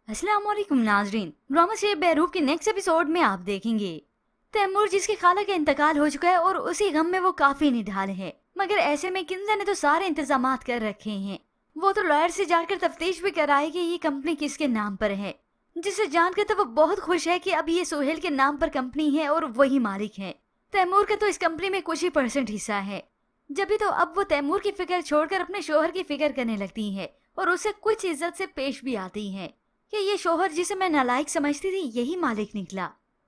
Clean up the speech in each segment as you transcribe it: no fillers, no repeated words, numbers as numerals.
अस्सलाम वालेकुम नाजरीन। ड्रामा से बेरूब के नेक्स्ट एपिसोड में आप देखेंगे तैमूर जिसके खाला का इंतकाल हो चुका है और उसी गम में वो काफी निढाल है। मगर ऐसे में किंजा ने तो सारे इंतजामात कर रखे हैं। वो तो लॉयर से जाकर तफ्तीश भी कराए कि ये कंपनी किसके नाम पर है, जिसे जानकर तो वो बहुत खुश है कि अब ये सोहेल के नाम पर कंपनी है और वही मालिक है। तैमूर का तो इस कंपनी में कुछ ही % हिस्सा है। जब भी तो अब वो तैमूर की फिक्र छोड़कर अपने शोहर की फिक्र करने लगती है और उसे कुछ इज्जत से पेश भी आती है कि ये शोहर जिसे मैं नालायक समझती थी यही मालिक निकला।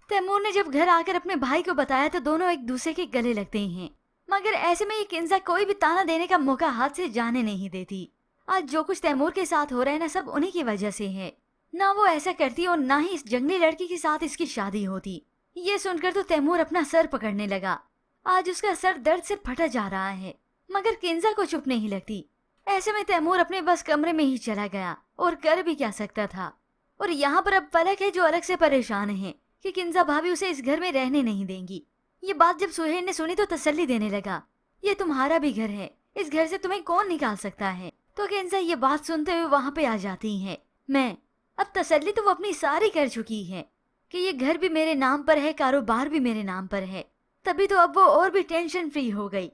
तैमूर ने जब घर आकर अपने भाई को बताया तो दोनों एक दूसरे के गले लगते हैं। मगर ऐसे में ये किंजा कोई भी ताना देने का मौका हाथ से जाने नहीं देती। आज जो कुछ तैमूर के साथ हो रहा है ना, सब उन्हीं की वजह से है। ना वो ऐसा करती और ना ही इस जंगली लड़की के साथ इसकी शादी होती। ये सुनकर तो तैमूर अपना सर पकड़ने लगा। आज उसका सर दर्द से फटा जा रहा है, मगर किंजा को चुप नहीं लगती। ऐसे में तैमूर अपने बस कमरे में ही चला गया और कर भी क्या सकता था। और यहाँ पर अब फलक है जो अलग से परेशान है कि किंजा भाभी उसे इस घर में रहने नहीं देंगी। ये बात जब सुहेल ने सुनी तो तसल्ली देने लगा, ये तुम्हारा भी घर है, इस घर से तुम्हें कौन निकाल सकता है। तो किंजा ये बात सुनते हुए वहाँ पे आ जाती है। मैं अब तसल्ली तो वो अपनी सारी कर चुकी है कि ये घर भी मेरे नाम पर है, कारोबार भी मेरे नाम पर है। तभी तो अब वो और भी टेंशन फ्री हो गई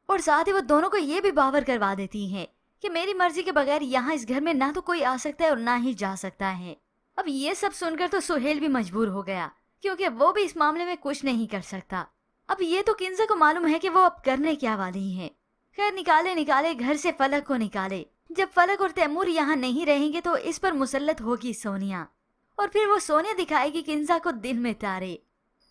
और साथ ही वो दोनों को ये भी बावर करवा देती है कि मेरी मर्जी के बगैर यहाँ इस घर में ना तो कोई आ सकता है और ना ही जा सकता है। अब ये सब सुनकर तो सुहेल भी मजबूर हो गया, क्योंकि वो भी इस मामले में कुछ नहीं कर सकता। अब ये तो किंजा को मालूम है कि वो अब करने क्या वाली है। खैर निकाले घर से फलक को निकाले। जब फलक और तैमूर यहाँ नहीं रहेंगे तो इस पर मुसल्लत होगी सोनिया, और फिर वो सोनिया दिखाएगी किंजा को दिन में तारे।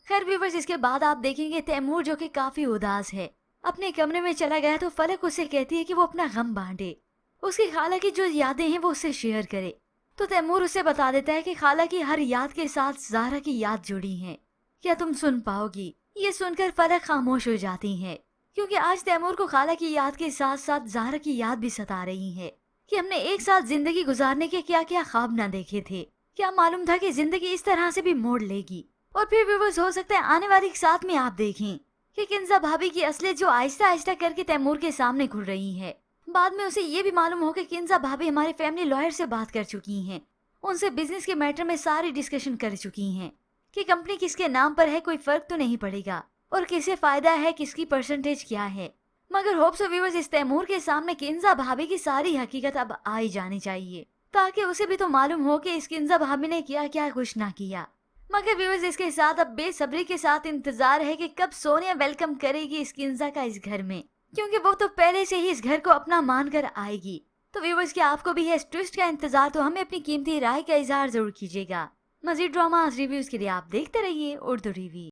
खैर व्यूअर्स, इसके बाद आप देखेंगे तैमूर जो कि काफी उदास है अपने कमरे में चला गया तो फलक उसे कहती है कि वो अपना गम बांटे, उसकी खाला की जो यादें हैं वो उससे शेयर करे। तो तैमूर उसे बता देता है कि खाला की हर याद के साथ ज़ारा की याद जुड़ी है, क्या तुम सुन पाओगी। ये सुनकर फलक खामोश हो जाती है, क्योंकि आज तैमूर को खाला की याद के साथ साथ ज़ारा की याद भी सता रही है कि हमने एक साथ जिंदगी गुजारने के क्या क्या ख्वाब न देखे थे। क्या मालूम था कि जिंदगी इस तरह से भी मोड़ लेगी। और फिर व्यूअर्स, हो सकता है आने वाली साथ में आप देखें कि किंजा भाभी की असलियत जो आहिस्ता आहिस्ता करके तैमूर के सामने खुल रही है। बाद में उसे ये भी मालूम हो कि किंजा भाभी हमारे फैमिली लॉयर से बात कर चुकी हैं, उनसे बिजनेस के मैटर में सारी डिस्कशन कर चुकी हैं कि कंपनी किसके नाम पर है, कोई फर्क तो नहीं पड़ेगा और किसे फायदा है, किसकी % क्या है। मगर होप सो व्यूअर्स, इस तैमूर के सामने किंजा भाभी की सारी हकीकत अब आ ही जानी चाहिए, ताकि उसे भी तो मालूम हो कि इस किंजा भाभी ने क्या क्या कुछ ना किया। मगर व्यूअर्स, इसके साथ अब बेसब्री के साथ इंतजार है कि कब सोनिया वेलकम करेगी इस किंजा का इस घर में, क्योंकि वो तो पहले से ही इस घर को अपना मानकर आएगी। तो व्यूअर्स, क्या आपको भी है इस ट्विस्ट का इंतजार, तो हमें अपनी कीमती राय का इजहार जरूर कीजिएगा। मजीद ड्रामा रिव्यूज के लिए आप देखते रहिए उर्दू टीवी।